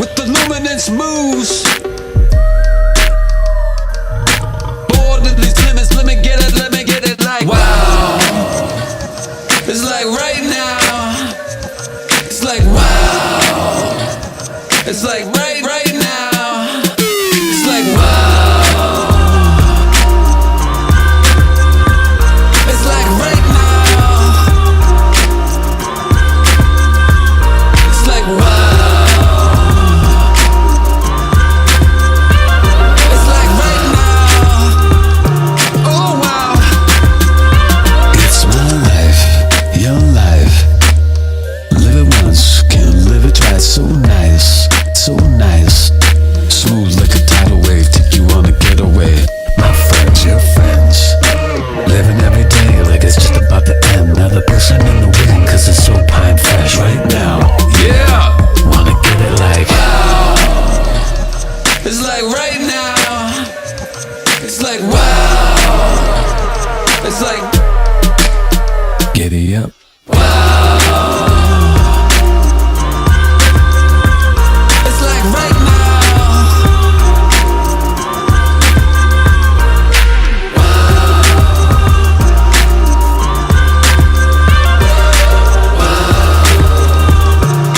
but the luminance moves. Bored of these limits, let me get it like wow. It's like right now. It's like wow. It's like right now. It's like wow. It's like right now. It's like wow. It's like right now. Oh wow. It's my life, your life. Live it once, can't live it twice. So nice, so nice. Smooth like a tidal wave, take you on a getaway. My friends, your friends. Living every day like it's just about to end. Now the person in the wind, cause it's so pine fresh right now. Yeah, wanna get it like wow. It's like right now. It's like wow. It's like giddy up. Wow. It's like right now.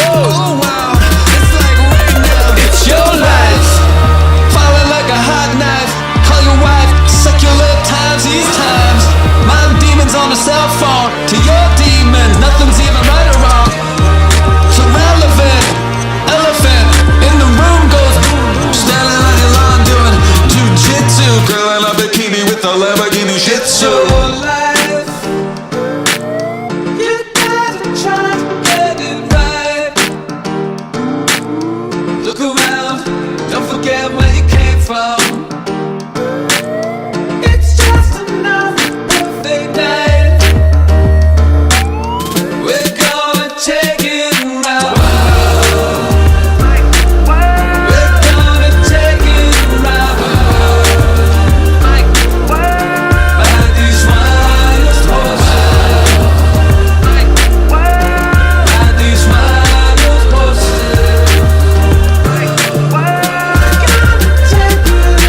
Oh wow. It's like right now. It's your life. Falling like a hot knife. Call your wife, secular times these times. Mind demons on a cell phone. To your demons, nothing's even right or wrong. So relevant, elephant in the room goes boom. Standing on your lawn doing jujitsu. Girl in a bikini with a Lamborghini Shih Tzu. Life, you gotta try to get it right. Look around, don't forget where you came from. It's just another perfect night. We're gonna take it right. We're gonna take it right. By these wildest horses. By these wildest horses. We're gonna take it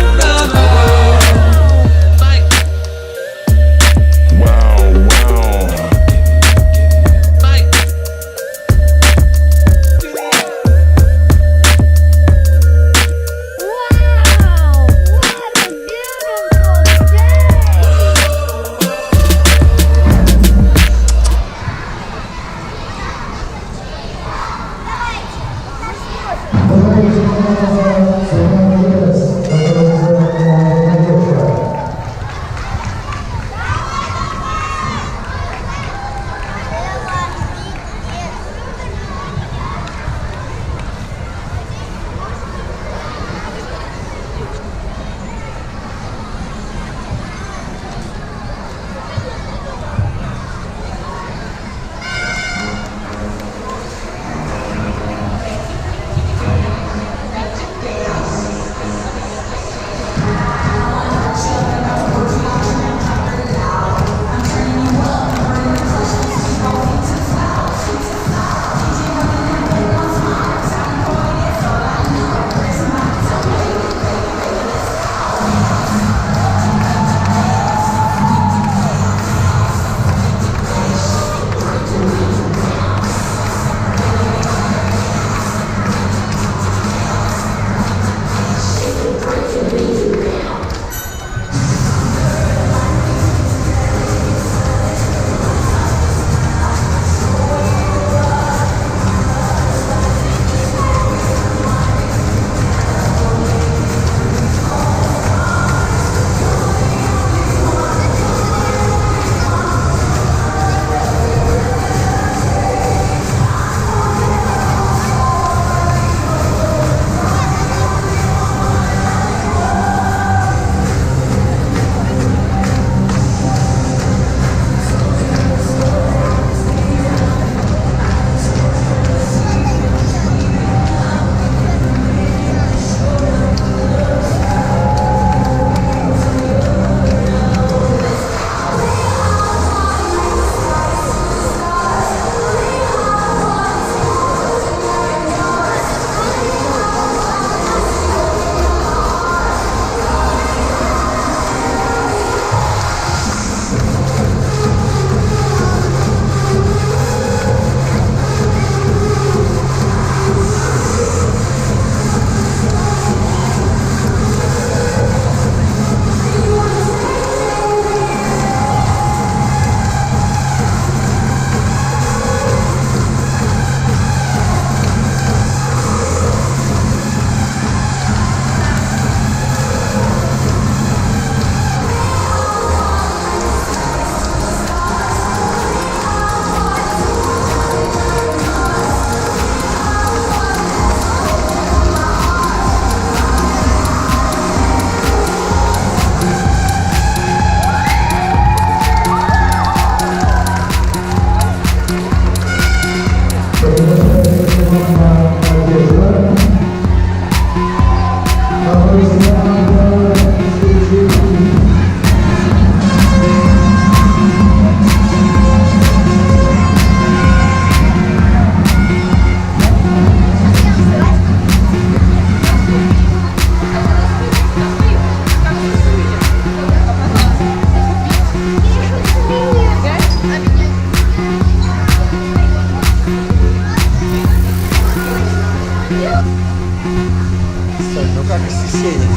Стой, ну как ощущение?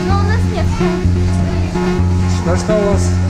Но у нас нет. Что у вас?